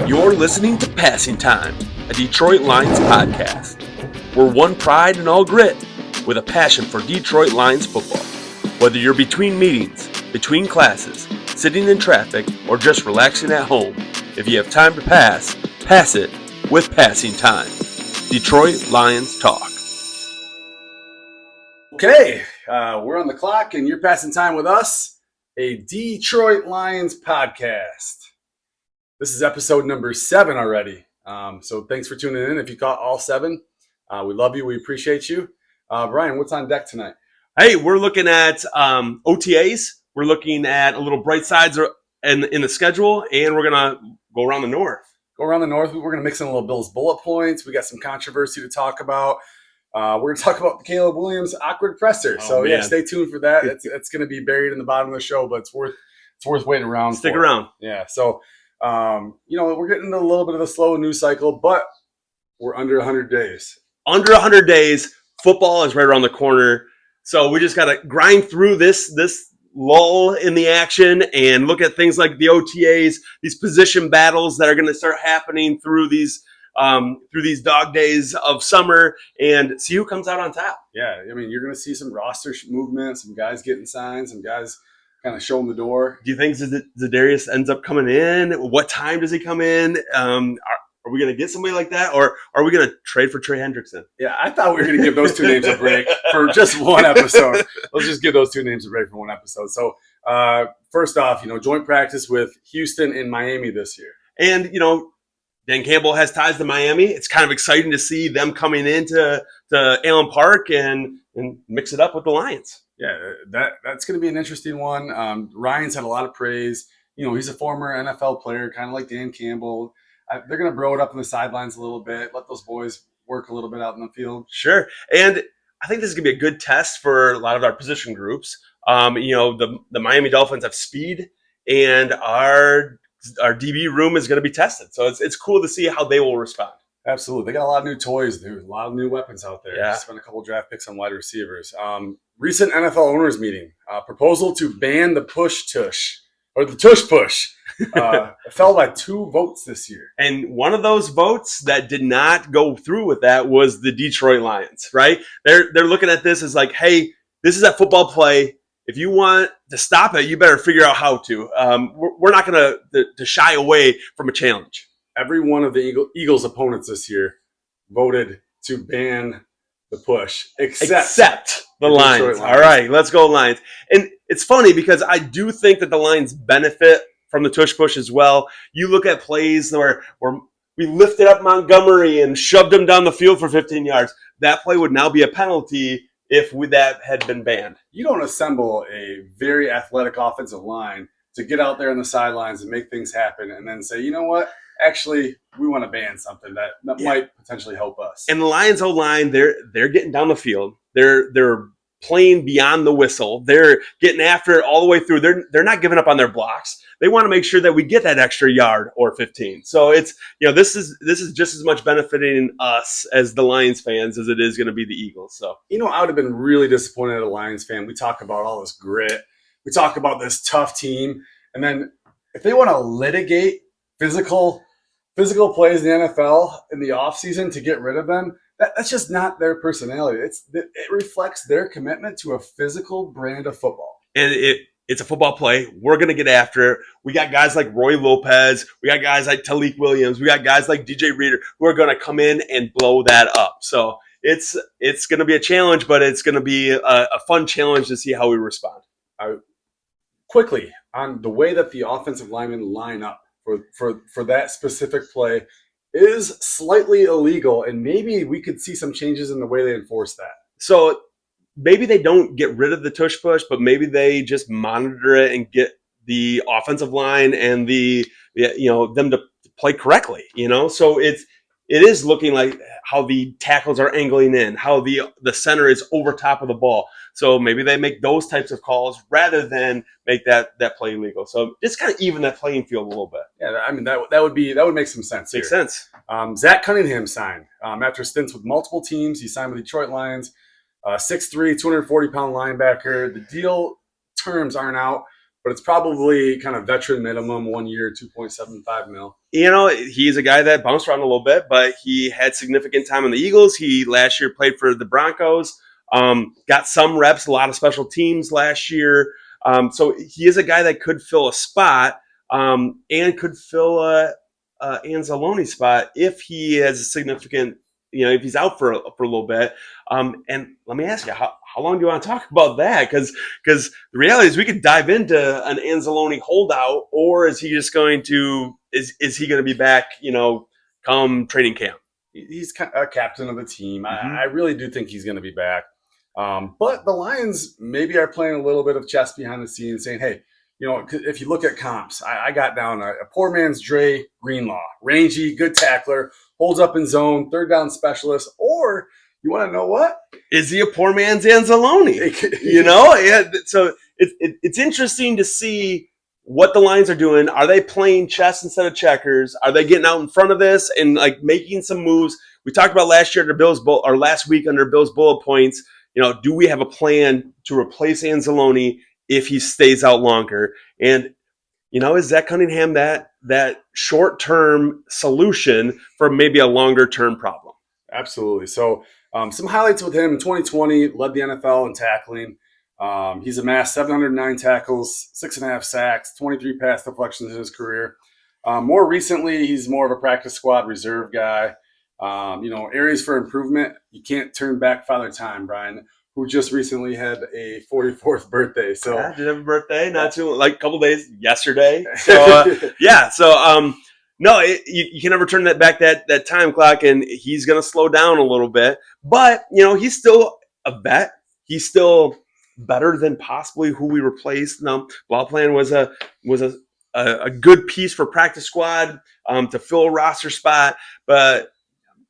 You're listening to Passing Time, a Detroit Lions podcast. We're one pride and all grit, with a passion for Detroit Lions football. Whether you're between meetings, between classes, sitting in traffic, or just relaxing at home, if you have time to pass, pass it with Passing Time. Detroit Lions Talk. Okay, we're on the clock, and you're passing time with us, a Detroit Lions podcast. This is episode number 7 already. So thanks for tuning in. If you caught all 7, we love you. We appreciate you. Brian, what's on deck tonight? Hey, we're looking at OTAs. We're looking at a little bright sides in the schedule, and we're going to go around the north. We're going to mix in a little Bills bullet points. We got some controversy to talk about. We're going to talk about Caleb Williams' awkward presser. Yeah, stay tuned for that. It's going to be buried in the bottom of the show, but it's worth waiting around. Stick around. Yeah. So, we're getting into a little bit of a slow news cycle, but we're under 100 days. Under 100 days, football is right around the corner. So we just got to grind through this lull in the action and look at things like the OTAs, these position battles that are going to start happening through these dog days of summer, and see who comes out on top. Yeah, I mean, you're going to see some roster movement, some guys getting signed, some guys kind of showing the door. Do you think Zadarius ends up coming in? What time does he come in? Are we going to get somebody like that, or are we going to trade for Trey Hendrickson? Yeah, I thought we were going to give those 2 names a break for just one episode. Let's just give those 2 names a break for one episode. So, first off, joint practice with Houston and Miami this year. And, Dan Campbell has ties to Miami. It's kind of exciting to see them coming into Allen Park and mix it up with the Lions. Yeah, that's going to be an interesting one. Ryan's had a lot of praise. He's a former NFL player, kind of like Dan Campbell. They're going to bro it up on the sidelines a little bit, let those boys work a little bit out in the field. Sure. And I think this is going to be a good test for a lot of our position groups. The Miami Dolphins have speed, and our DB room is going to be tested. So it's cool to see how they will respond. Absolutely. They got a lot of new toys, dude. A lot of new weapons out there. Yeah. Spent a couple draft picks on wide receivers. Recent NFL owners meeting. Proposal to ban the push-tush, or the tush-push. It fell by 2 votes this year. And one of those votes that did not go through with that was the Detroit Lions, right? They're looking at this as like, hey, this is a football play. If you want to stop it, you better figure out how to. We're not going to shy away from a challenge. Every one of the Eagles' opponents this year voted to ban the push, except the Lions. All right, let's go Lions. And it's funny because I do think that the Lions benefit from the tush push as well. You look at plays where we lifted up Montgomery and shoved him down the field for 15 yards. That play would now be a penalty if that had been banned. You don't assemble a very athletic offensive line to get out there on the sidelines and make things happen and then say, you know what? Actually, we want to ban something that might potentially help us. And the Lions O-line, they're getting down the field. They're playing beyond the whistle. They're getting after it all the way through. They're not giving up on their blocks. They want to make sure that we get that extra yard or 15. So it's this is just as much benefiting us as the Lions fans as it is going to be the Eagles. So I would have been really disappointed as a Lions fan. We talk about all this grit. We talk about this tough team, and then if they want to litigate physical plays in the NFL in the offseason to get rid of them, that's just not their personality. It reflects their commitment to a physical brand of football. And it's a football play. We're going to get after it. We got guys like Roy Lopez. We got guys like Talik Williams. We got guys like DJ Reader who are going to come in and blow that up. So it's going to be a challenge, but it's going to be a fun challenge to see how we respond. Quickly, on the way that the offensive linemen line up for that specific play is slightly illegal, and maybe we could see some changes in the way they enforce that. So maybe they don't get rid of the tush push, but maybe they just monitor it and get the offensive line and them to play correctly. So it is looking like how the tackles are angling in, how the center is over top of the ball. So maybe they make those types of calls rather than make that play illegal. So just kind of even that playing field a little bit. Yeah, I mean that would make some sense. Makes sense. Zach Cunningham signed after stints with multiple teams. He signed with Detroit Lions. 6'3", 240-pound linebacker. The deal terms aren't out, but it's probably kind of veteran minimum, 1 year, 2.75 mil. He's a guy that bounced around a little bit, but he had significant time in the Eagles. He last year played for the Broncos, got some reps, a lot of special teams last year. So he is a guy that could fill a spot and could fill a Anzalone spot if he has a significant, if he's out for a little bit. And let me ask you, how long do you want to talk about that? Because the reality is we could dive into an Anzalone holdout, or is he just going to is he going to be back? Come training camp. He's a captain of the team. I really do think he's going to be back. But the Lions maybe are playing a little bit of chess behind the scenes, saying, hey, if you look at comps, I got down a poor man's Dre Greenlaw, rangy, good tackler, holds up in zone, third down specialist, or you want to know what? Is he a poor man's Anzalone? Yeah. So it's interesting to see what the Lions are doing. Are they playing chess instead of checkers? Are they getting out in front of this and like making some moves? We talked about last year or last week under Bill's bullet points. Do we have a plan to replace Anzalone if he stays out longer? And is Zach Cunningham that short-term solution for maybe a longer-term problem? Absolutely. So some highlights with him in 2020, led the NFL in tackling. He's amassed 709 tackles, 6.5 sacks, 23 pass deflections in his career. More recently, he's more of a practice squad reserve guy. Areas for improvement. You can't turn back Father Time, Brian, who just recently had a 44th birthday. So did have a birthday, not too a couple days yesterday. So yeah. So no, you can never turn that back that time clock, and he's going to slow down a little bit. But he's still a vet. He's still better than possibly who we replaced. Ball plan was a good piece for practice squad to fill a roster spot, but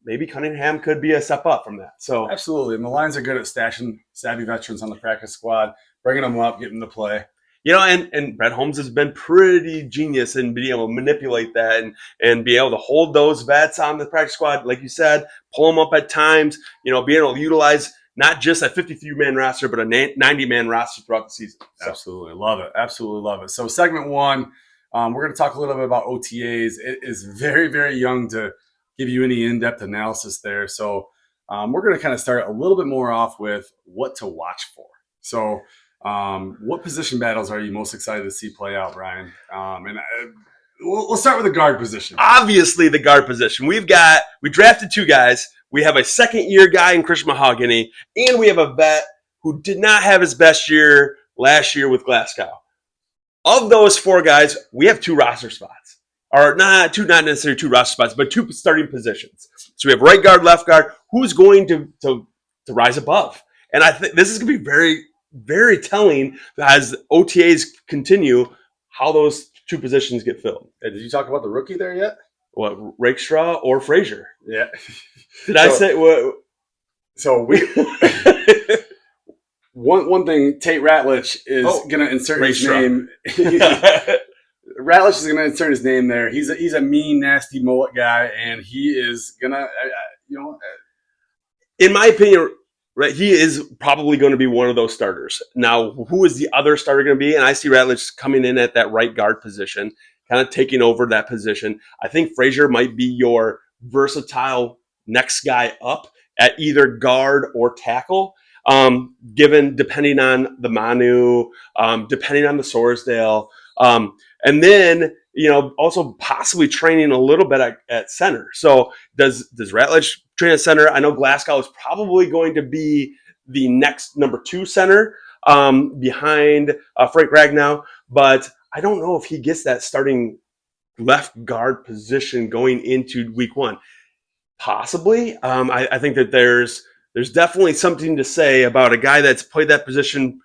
maybe Cunningham could be a step up from that. So absolutely, and the Lions are good at stashing savvy veterans on the practice squad, bringing them up, getting them to play. And Brett Holmes has been pretty genius in being able to manipulate that and be able to hold those vets on the practice squad, like you said, pull them up at times. Being able to utilize not just a 53-man roster, but a 90-man roster throughout the season. So. Absolutely love it. Absolutely love it. So segment one, we're going to talk a little bit about OTAs. It is very, very young to give you any in-depth analysis there. So we're going to kind of start a little bit more off with what to watch for. So what position battles are you most excited to see play out, Brian? We'll start with the guard position. Obviously, the guard position. We drafted two guys. We have a second-year guy in Chris Mahogany, and we have a vet who did not have his best year last year with Glasgow. Of those four guys, we have two roster spots. Or not necessarily two roster spots, but two starting positions. So we have right guard, left guard. Who's going to rise above? And I think this is going to be very, very telling as OTAs continue how those two positions get filled. Hey, did you talk about the rookie there yet? What, Rakestraw or Frazier? Yeah. I say what? So we one thing. Tate Ratledge is going to insert Rakestraw. his name. Ratledge is going to insert his name there. He's a mean, nasty mullet guy, and he is gonna, in my opinion, right, he is probably going to be one of those starters. Now, who is the other starter going to be? And I see Ratledge coming in at that right guard position, kind of taking over that position. I think Frazier might be your versatile next guy up at either guard or tackle, depending on the Manu, depending on the Sorsdale. And then, also possibly training a little bit at center. So does Ratledge train at center? I know Glasgow is probably going to be the next number 2 center behind Frank Ragnow, but I don't know if he gets that starting left guard position going into week 1. Possibly. I think that there's definitely something to say about a guy that's played that position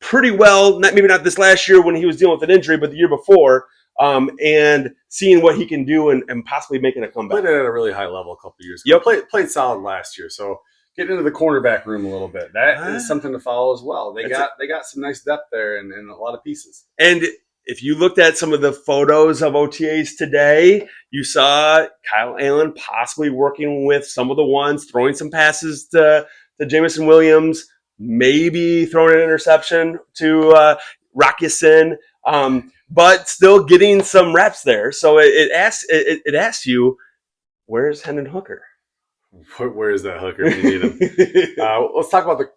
pretty well, maybe not this last year when he was dealing with an injury, but the year before, and seeing what he can do and possibly making a comeback. Played it at a really high level a couple of years ago. Yep. Played solid last year. So getting into the cornerback room a little bit, that is something to follow as well. They got some nice depth there and a lot of pieces. And if you looked at some of the photos of OTAs today, you saw Kyle Allen possibly working with some of the ones, throwing some passes to Jamison Williams, maybe throwing an interception to Rockison, but still getting some reps there. So it asks you, where's Hendon Hooker? Where is that hooker if you need him? Let's talk about the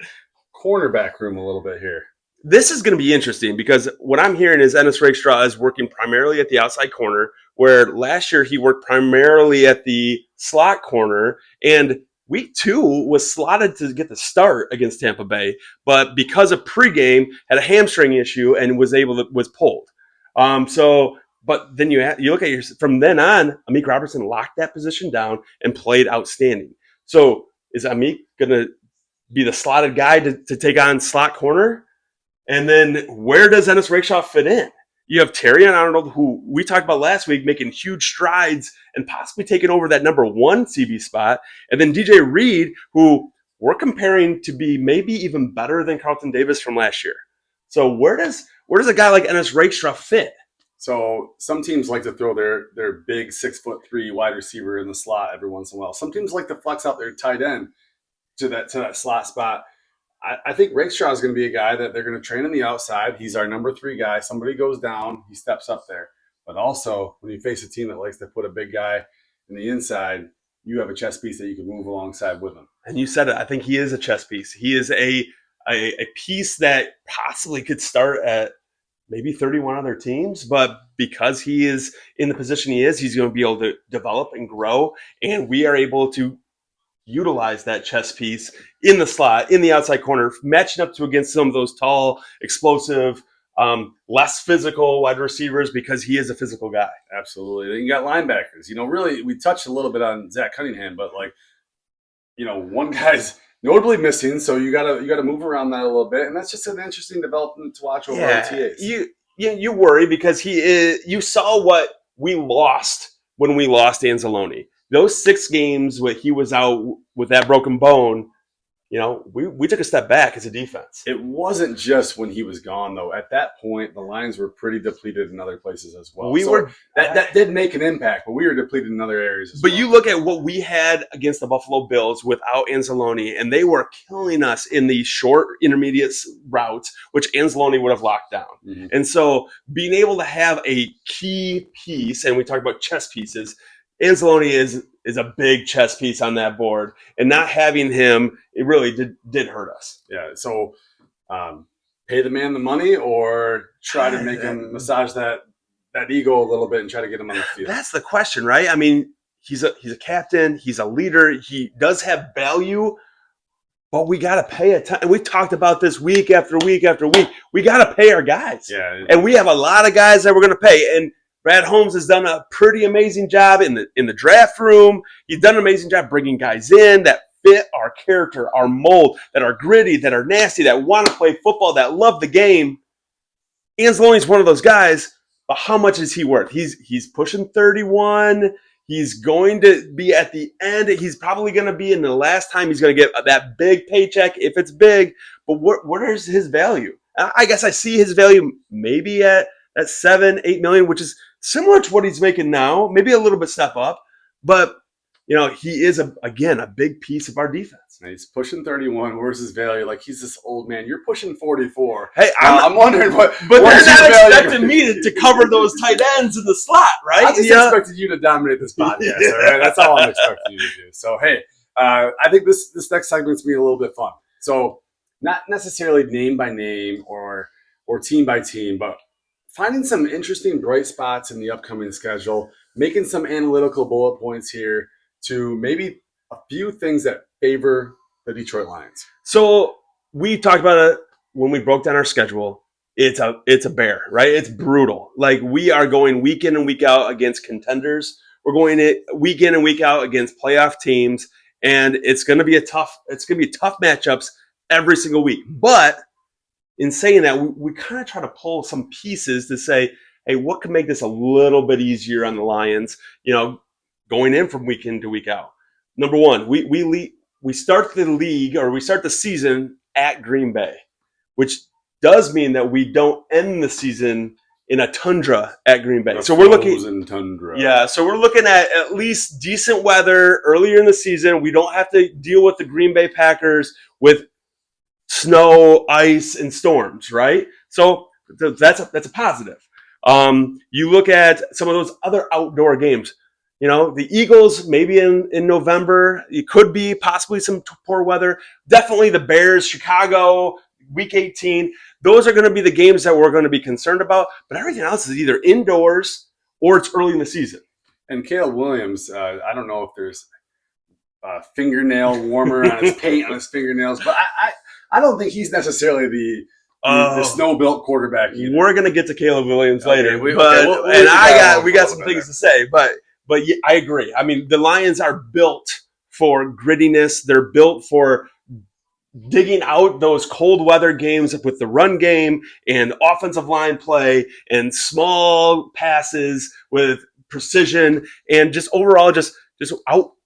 cornerback room a little bit here. This is going to be interesting because what I'm hearing is Ennis Rakestraw is working primarily at the outside corner, where last year he worked primarily at the slot corner, and week 2 was slotted to get the start against Tampa Bay, but because of pregame had a hamstring issue and was pulled. But then you look at from then on, Amik Robertson locked that position down and played outstanding. So is Amik going to be the slotted guy to take on slot corner? And then where does Ennis Rakestraw fit in? You have Terrion Arnold, who we talked about last week, making huge strides and possibly taking over that number 1 CB spot. And then DJ Reed, who we're comparing to be maybe even better than Carlton Davis from last year. So where does a guy like Ennis Rakestraw fit? So some teams like to throw their big 6'3" wide receiver in the slot every once in a while. Some teams like to flex out their tight end to that slot spot. I think Rakestraw is going to be a guy that they're going to train on the outside. He's our number 3 guy. Somebody goes down, he steps up there. But also, when you face a team that likes to put a big guy in the inside, you have a chess piece that you can move alongside with him. And you said it. I think he is a chess piece. He is a piece that possibly could start at maybe 31 other teams, but because he is in the position he is, he's going to be able to develop and grow, and we are able to utilize that chess piece in the slot, in the outside corner, matching up against some of those tall, explosive, less physical wide receivers because he is a physical guy. Absolutely. Then you got linebackers. Really, we touched a little bit on Zach Cunningham, but one guy's notably missing, so you gotta move around that a little bit, and that's just an interesting development to watch over OTAs. You worry because he is. You saw what we lost when we lost Anzalone. Those 6 games where he was out with that broken bone, we took a step back as a defense. It wasn't just when he was gone, though. At that point, the lines were pretty depleted in other places as well. That did make an impact, but we were depleted in other areas as well. But you look at what we had against the Buffalo Bills without Anzalone, and they were killing us in the short intermediate routes, which Anzalone would have locked down. Mm-hmm. And so being able to have a key piece, and we talk about chess pieces, Anzalone is a big chess piece on that board, and not having him, it really did hurt us. Yeah. So, pay the man the money, or try to make him massage that ego a little bit and try to get him on the field. That's the question, right? I mean, he's a captain, he's a leader, he does have value, but we got to pay a ton. And we talked about this week after week after week. We got to pay our guys. Yeah. And we have a lot of guys that we're going to pay. And Brad Holmes has done a pretty amazing job in the draft room. He's done an amazing job bringing guys in that fit our character, our mold, that are gritty, that are nasty, that want to play football, that love the game. Anzalone is one of those guys, but how much is he worth? He's pushing 31. He's going to be at the end. He's probably going to be in the last time he's going to get that big paycheck if it's big. But where is his value? I guess I see his value maybe at $7-8 million, which is similar to what he's making now, maybe a little bit step up, but he is a big piece of our defense. And he's pushing 31. Where's his value? Like, he's this old man. You're pushing 44. Hey, I'm wondering what. But they're not expecting me to cover those tight ends in the slot, right? I just expected you to dominate this podcast. All right? That's all I'm expecting you to do. So hey, I think this next segment's gonna be a little bit fun. So not necessarily name by name or team by team, but finding some interesting bright spots in the upcoming schedule, making some analytical bullet points here to maybe a few things that favor the Detroit Lions. So we talked about it when we broke down our schedule. It's a bear, right? It's brutal. Like, we are going week in and week out against contenders. We're going week in and week out against playoff teams, and it's going to be tough matchups every single week. But in saying that, we kind of try to pull some pieces to say, hey, what could make this a little bit easier on the Lions, going in from week in to week out. Number one, we start the season at Green Bay, which does mean that we don't end the season in a tundra at Green Bay. So we're looking tundra. Yeah, so we're looking at least decent weather earlier in the season. We don't have to deal with the Green Bay Packers with snow, ice, and storms, right? So that's a positive. You look at some of those other outdoor games. The Eagles, maybe in November, it could be possibly some poor weather. Definitely the Bears, Chicago, Week 18. Those are going to be the games that we're going to be concerned about. But everything else is either indoors or it's early in the season. And Caleb Williams, I don't know if there's fingernail warmer on his paint on his fingernails, but I don't think he's necessarily the snow-built quarterback either. We're going to get to Caleb Williams later. We got some things to say, but I agree. I mean, the Lions are built for grittiness. They're built for digging out those cold weather games with the run game and offensive line play and small passes with precision and just overall just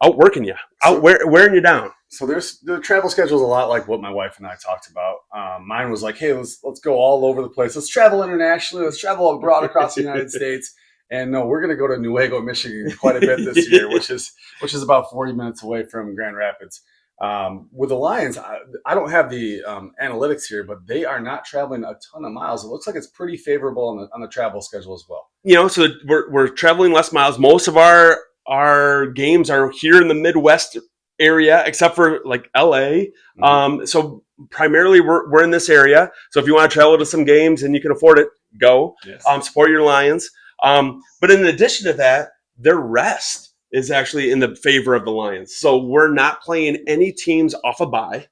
outworking you, wearing you down. So the travel schedule is a lot like what my wife and I talked about. Mine was like, hey, let's go all over the place. Let's travel internationally. Let's travel abroad across the United States. And no, we're going to go to Newaygo, Michigan quite a bit this year, which is about 40 minutes away from Grand Rapids. With the Lions, I don't have the analytics here, but they are not traveling a ton of miles. It looks like it's pretty favorable on the travel schedule as well. So we're traveling less miles. Most of our games are here in the Midwest area, except for like LA. Mm-hmm. So primarily we're in this area. So if you want to travel to some games and you can afford it, go. Yes. Support your Lions. But in addition to that, their rest is actually in the favor of the Lions. So we're not playing any teams off a bye.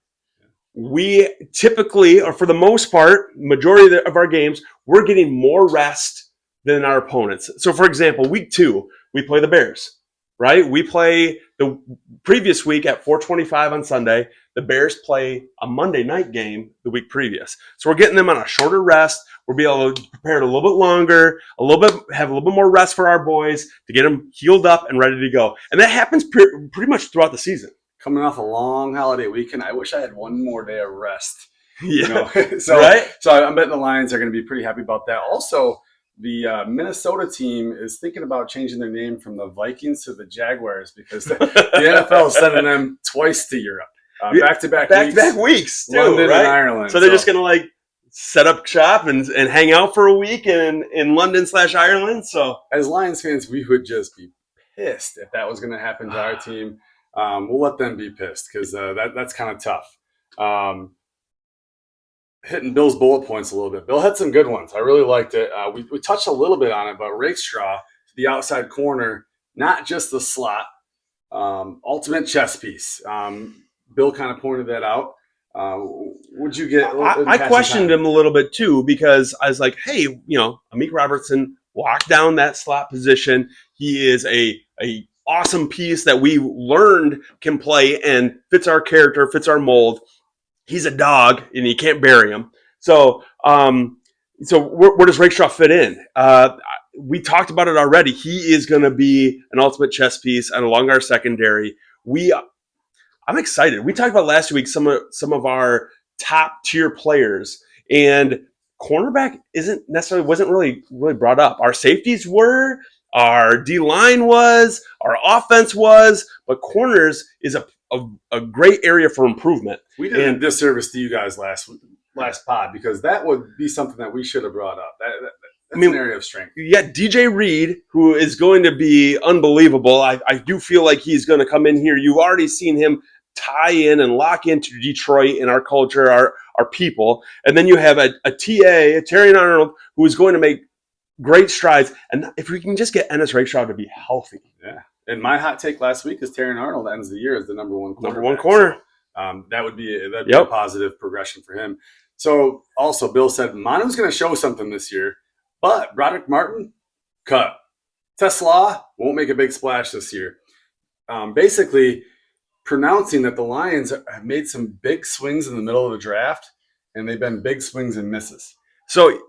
We typically, or for the most part, majority of our games, we're getting more rest than our opponents. So for example, week 2, we play the Bears, right? We play the previous week at 4:25 on Sunday. The Bears play a Monday night game the week previous. So we're getting them on a shorter rest. We'll be able to prepare it a little bit longer, have a little bit more rest for our boys to get them healed up and ready to go. And that happens pretty much throughout the season. Coming off a long holiday weekend, I wish I had one more day of rest. Yeah. So, right? So I'm betting the Lions are going to be pretty happy about that. Also, the Minnesota team is thinking about changing their name from the Vikings to the Jaguars because the NFL is sending them twice to Europe. Back-to-back weeks too, London right? and Ireland. So they're just going to set up shop and hang out for a week in London/Ireland. So as Lions fans, we would just be pissed if that was going to happen to our team. We'll let them be pissed because that's kind of tough. Hitting Bill's bullet points a little bit. Bill had some good ones. I really liked it. We touched a little bit on it, but Rakestraw, the outside corner, not just the slot, ultimate chess piece. Bill kind of pointed that out. Would you get? I questioned him a little bit too because I was like, hey, Amik Robertson walked down that slot position. He is a awesome piece that we learned can play and fits our character, fits our mold. He's a dog and you can't bury him. So where does Rakestraw fit in? We talked about it already. He is going to be an ultimate chess piece and along our secondary. I'm excited. We talked about last week some of our top tier players, and cornerback wasn't really brought up. Our safeties were, our D line was, our offense was, but corners is a great area for improvement. We did a disservice to you guys last pod because that would be something that we should have brought up. That's an area of strength. You got DJ Reed, who is going to be unbelievable. I do feel like he's going to come in here. You've already seen him tie in and lock into Detroit and our culture, our people. And then you have a Terry Arnold, who is going to make great strides. And if we can just get Ennis Rakestraw to be healthy. Yeah. And my hot take last week is Terry Arnold ends the year as the number one corner. So, that would be a positive progression for him. So also Bill said Manu's going to show something this year, but Broderick Martin, cut. Tesla won't make a big splash this year. Basically pronouncing that the Lions have made some big swings in the middle of the draft, and they've been big swings and misses. So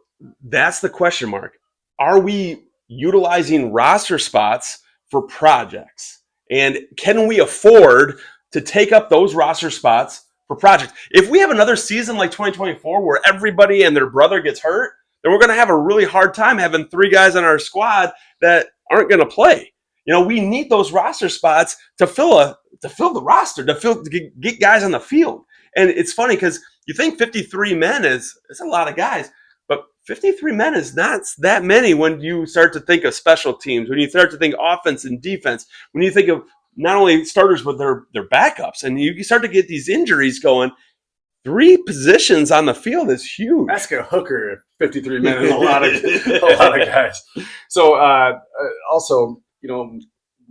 that's the question mark. Are we utilizing roster spots for projects? And can we afford to take up those roster spots for projects? If we have another season like 2024 where everybody and their brother gets hurt, then we're going to have a really hard time having 3 guys on our squad that aren't going to play. We need those roster spots to fill the roster, to get guys on the field. And it's funny because you think 53 men is a lot of guys, but 53 men is not that many when you start to think of special teams, when you start to think offense and defense, when you think of not only starters but their backups, and you start to get these injuries going. 3 positions on the field is huge. Ask a hooker. 53 men is a lot of guys. So also,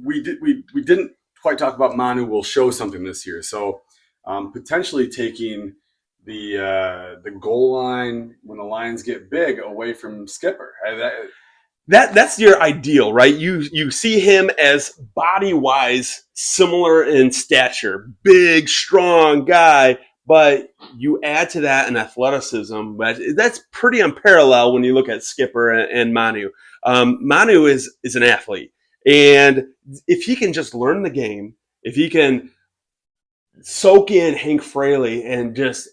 we didn't quite talk about Manu will show something this year. So potentially taking the goal line when the lines get big away from Skipper. That's your ideal, right? You see him as body wise similar in stature, big, strong guy, but you add to that an athleticism. But that's pretty unparalleled when you look at Skipper and Manu. Manu is an athlete, and if he can just learn the game, if he can soak in Hank Fraley and just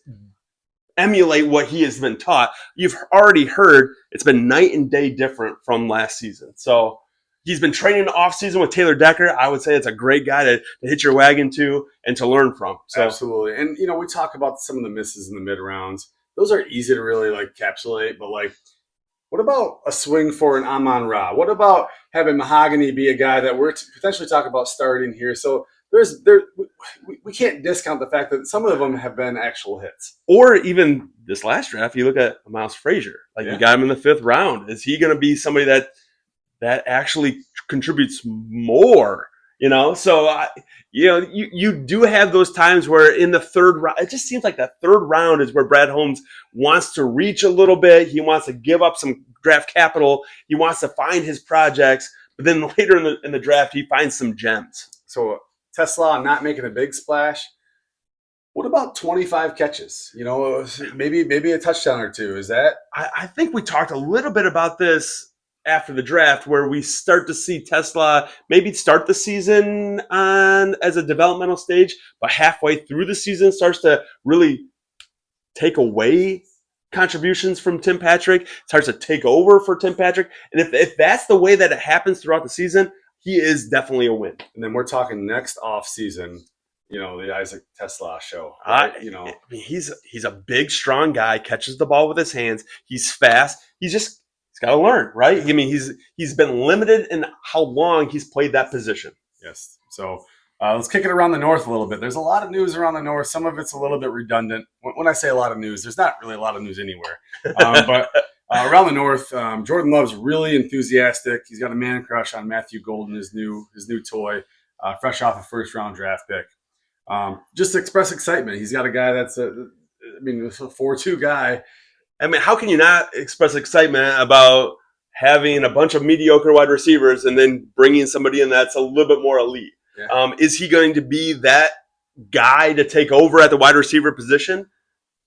emulate what he has been taught, you've already heard it's been night and day different from last season. So he's been training off season with Taylor Decker. I would say it's a great guy to hit your wagon to and to learn from. So. Absolutely. And, we talk about some of the misses in the mid rounds. Those are easy to really encapsulate, but what about a swing for an Amon-Ra? What about having Mahogany be a guy that we're potentially talking about starting here? So we can't discount the fact that some of them have been actual hits. Or even this last draft, you look at Miles Frazier. You got him in the 5th round. Is he going to be somebody that actually contributes more? So you do have those times where in the 3rd round, it just seems like that 3rd round is where Brad Holmes wants to reach a little bit. He wants to give up some draft capital. He wants to find his projects, but then later in the draft, he finds some gems. So Tesla not making a big splash. What about 25 catches? Maybe a touchdown or two. Is that? I think we talked a little bit about this after the draft, where we start to see Tesla maybe start the season as a developmental stage, but halfway through the season starts to really take away contributions from Tim Patrick, starts to take over for Tim Patrick. And if that's the way that it happens throughout the season, he is definitely a win. And then we're talking next off season, the Isaac Tesla show. Right? He's a big, strong guy, catches the ball with his hands. He's fast. He's got to learn, right? I mean, he's been limited in how long he's played that position. Yes. So let's kick it around the North a little bit. There's a lot of news around the North. Some of it's a little bit redundant. When I say a lot of news, there's not really a lot of news anywhere. But around the North, Jordan Love's really enthusiastic. He's got a man crush on Matthew Golden, his new toy, fresh off a 1st round draft pick. Just to express excitement. He's got a guy that's a 4-2 guy. I mean, how can you not express excitement about having a bunch of mediocre wide receivers and then bringing somebody in that's a little bit more elite? Yeah. Is he going to be that guy to take over at the wide receiver position?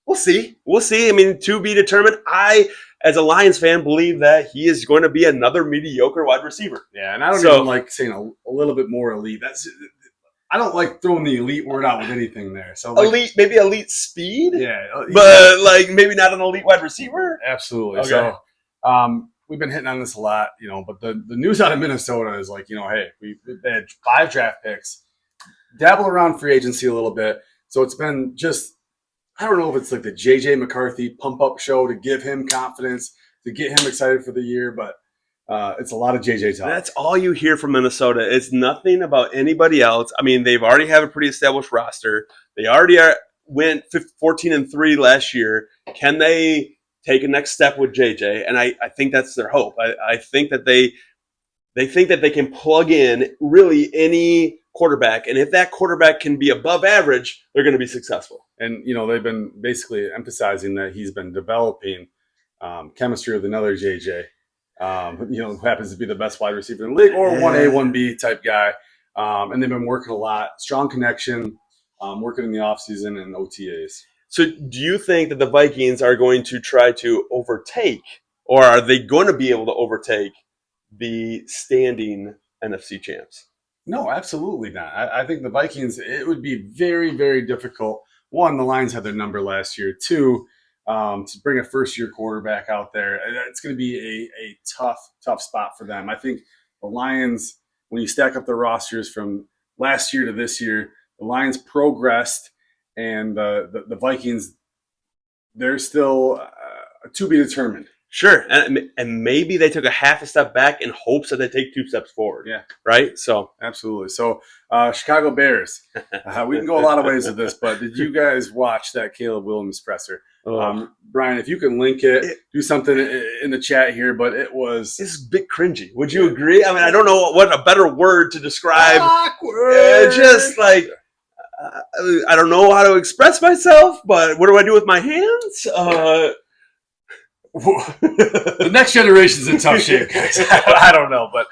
We'll see. I mean, to be determined. I, as a Lions fan, believe that he is going to be another mediocre wide receiver. Yeah, and I don't even like saying a little bit more elite. I don't like throwing the elite word out with anything there. So elite, maybe elite speed. Yeah, but maybe not an elite wide receiver. Absolutely. Okay. So we've been hitting on this a lot, But the news out of Minnesota is hey, they had 5 draft picks, dabble around free agency a little bit. So it's been just, I don't know if it's like the JJ McCarthy pump up show to give him confidence, to get him excited for the year, but it's a lot of JJ talk. That's all you hear from Minnesota. It's nothing about anybody else. I mean, they've already have a pretty established roster. They already went 14-3 last year. Can they take a next step with JJ? And I think that's their hope. I think that they think that they can plug in really any quarterback. And if that quarterback can be above average, they're going to be successful. And, they've been basically emphasizing that he's been developing chemistry with another JJ. Who happens to be the best wide receiver in the league, or 1A, 1B type guy. And they've been working a lot, strong connection, working in the offseason and OTAs. So do you think that the Vikings are going to try to overtake, or are they going to be able to overtake the standing NFC champs? No, absolutely not. I think the Vikings, it would be very, very difficult. 1, the Lions had their number last year. 2, to bring a first-year quarterback out there, it's going to be a tough spot for them. I think the Lions, when you stack up the rosters from last year to this year, the Lions progressed, and the Vikings, they're still to be determined. Sure, and maybe they took a half a step back in hopes that they take 2 steps forward. Yeah, right. So absolutely. So, Chicago Bears. We can go a lot of ways with this, but did you guys watch that Caleb Williams presser? Brian, if you can link it, do something in the chat here. But it's a bit cringy. Would you agree? I mean, I don't know what a better word to describe. Awkward. Just like I don't know how to express myself, but what do I do with my hands? The next generation's in tough shape, guys. I don't know, but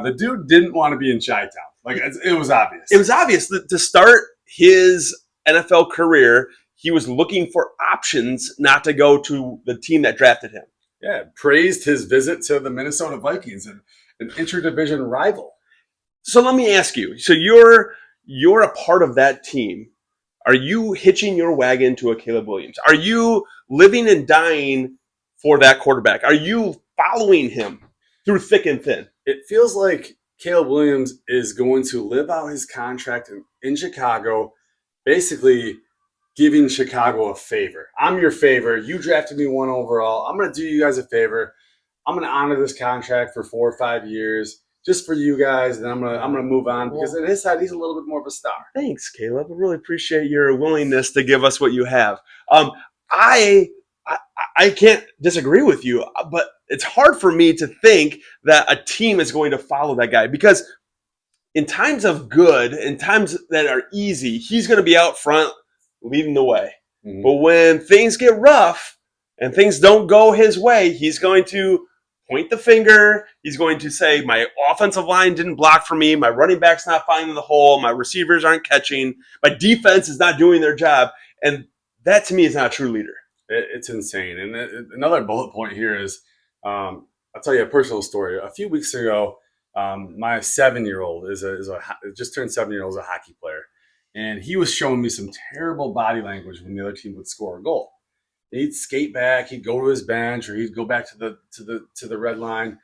the dude didn't want to be in Chi-Town. Like it was obvious. It was obvious that to start his NFL career, he was looking for options not to go to the team that drafted him. Yeah, praised his visit to the Minnesota Vikings, an interdivision rival. So let me ask you. So you're a part of that team. Are you hitching your wagon to a Caleb Williams? Are you living and dying for that quarterback? Are you following him through thick and thin? It feels like Caleb Williams is going to live out his contract in Chicago, basically giving Chicago a favor. I'm your favor. You drafted me 1 overall. I'm going to do you guys a favor. I'm going to honor this contract for 4 or 5 years just for you guys, and I'm gonna move on because on his side he's a little bit more of a star. Thanks, Caleb. I really appreciate your willingness to give us what you have. I can't disagree with you, but it's hard for me to think that a team is going to follow that guy because in times of good, in times that are easy, he's going to be out front leading the way. Mm-hmm. But when things get rough and things don't go his way, he's going to point the finger. He's going to say, my offensive line didn't block for me. My running back's not finding the hole. My receivers aren't catching. My defense is not doing their job. And that, to me, is not a true leader. It's insane. And another bullet point here is, I'll tell you a personal story. A few weeks ago, my 7-year-old just turned 7-year-old, is a hockey player. And he was showing me some terrible body language when the other team would score a goal. He'd skate back, he'd go to his bench, or he'd go back to the red line.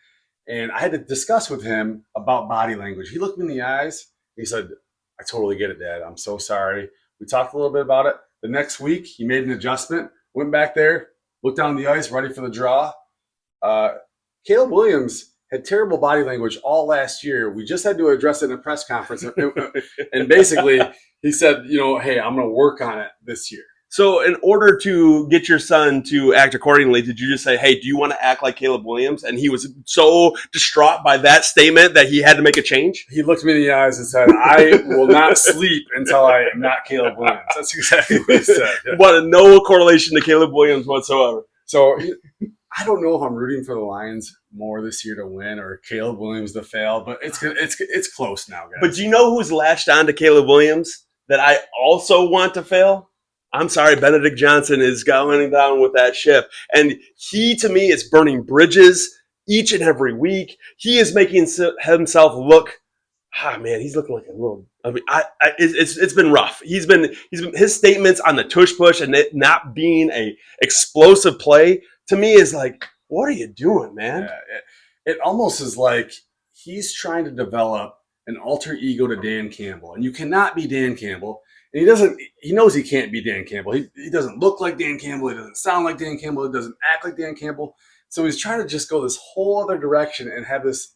And I had to discuss with him about body language. He looked me in the eyes. He said, I totally get it, Dad. I'm so sorry. We talked a little bit about it. The next week, he made an adjustment, went back there, looked down the ice, ready for the draw. Caleb Williams had terrible body language all last year. We just had to address it in a press conference. And basically, he said, hey, I'm going to work on it this year. So in order to get your son to act accordingly, did you just say, hey, do you want to act like Caleb Williams? And he was so distraught by that statement that he had to make a change? He looked me in the eyes and said, I will not sleep until I am not Caleb Williams. That's exactly what he said. Yeah. But no correlation to Caleb Williams whatsoever. So I don't know if I'm rooting for the Lions more this year to win or Caleb Williams to fail, but it's close now, guys. But do you know who's latched on to Caleb Williams that I also want to fail? I'm sorry, Benedict Johnson is going down with that ship. And he, to me, is burning bridges each and every week. He is making himself look, he's looking like a little, it's been rough. He's been his statements on the tush push and it not being a explosive play, to me is like, what are you doing, man? Yeah, it almost is like he's trying to develop an alter ego to Dan Campbell. And you cannot be Dan Campbell. And he knows he can't be Dan Campbell. He doesn't look like Dan Campbell. He doesn't sound like Dan Campbell. He doesn't act like Dan Campbell. So he's trying to just go this whole other direction and have this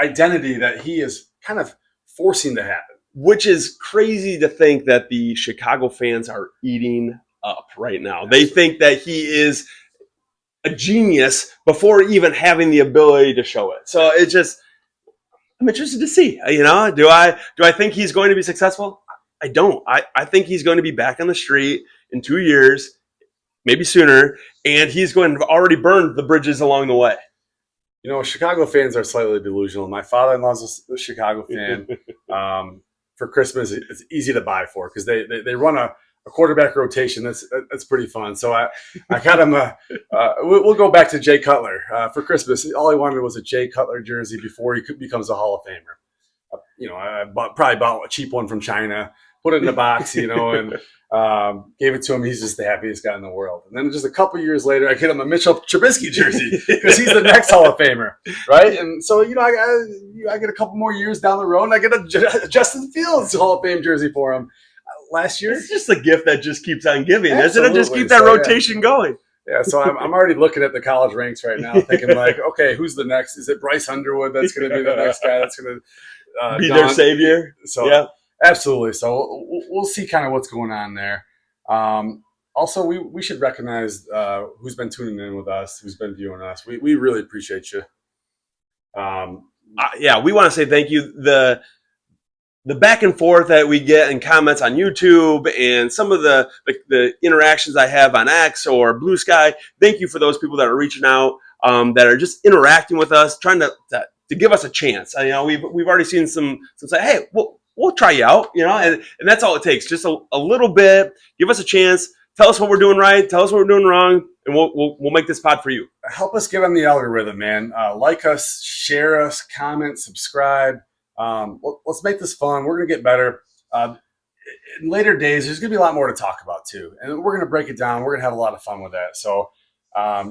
identity that he is kind of forcing to happen. Which is crazy to think that the Chicago fans are eating up right now. They think that he is a genius before even having the ability to show it. So it's just, I'm interested to see, do I think he's going to be successful? I don't. I think he's going to be back on the street in 2 years, maybe sooner, and he's going to have already burned the bridges along the way. Chicago fans are slightly delusional. My father-in-law's a Chicago fan. For Christmas, it's easy to buy for because they run a quarterback rotation. That's pretty fun. So I got him we'll go back to Jay Cutler. For Christmas, all he wanted was a Jay Cutler jersey before he becomes a Hall of Famer. I probably bought a cheap one from China, put it in a box, and gave it to him. He's just the happiest guy in the world. And then just a couple years later, I get him a Mitchell Trubisky jersey because he's the next Hall of Famer, right? And so, I get a couple more years down the road, and I get a Justin Fields Hall of Fame jersey for him. Last year, it's just a gift that just keeps on giving, Absolutely. isn't it? Just keep that rotation going. Yeah, so I'm already looking at the college ranks right now, thinking like, okay, who's the next? Is it Bryce Underwood that's going to be the next guy that's going to Be their don? savior. So Yeah. absolutely. So we'll see kind of what's going on there. Also, we should recognize who's been tuning in with us, who's been viewing us. We really appreciate you. Yeah, we want to say thank you. The back and forth that we get in comments on YouTube and some of the interactions I have on X or Blue Sky. Thank you for those people that are reaching out, that are just interacting with us, trying to give us a chance. We've already seen some say, hey, we'll try you out, and that's all it takes. Just a little bit. Give us a chance. Tell us what we're doing right. Tell us what we're doing wrong, and we'll make this pod for you. Help us get on the algorithm, man. Like us, share us, comment, subscribe. Let's make this fun. We're going to get better. In later days, there's going to be a lot more to talk about too. And we're going to break it down. We're going to have a lot of fun with that. So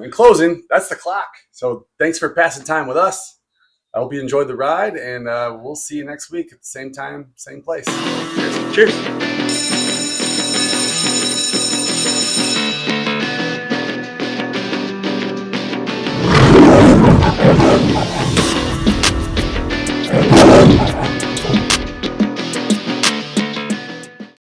in closing, that's the clock. So thanks for passing time with us. I hope you enjoyed the ride, and we'll see you next week at the same time, same place. Cheers.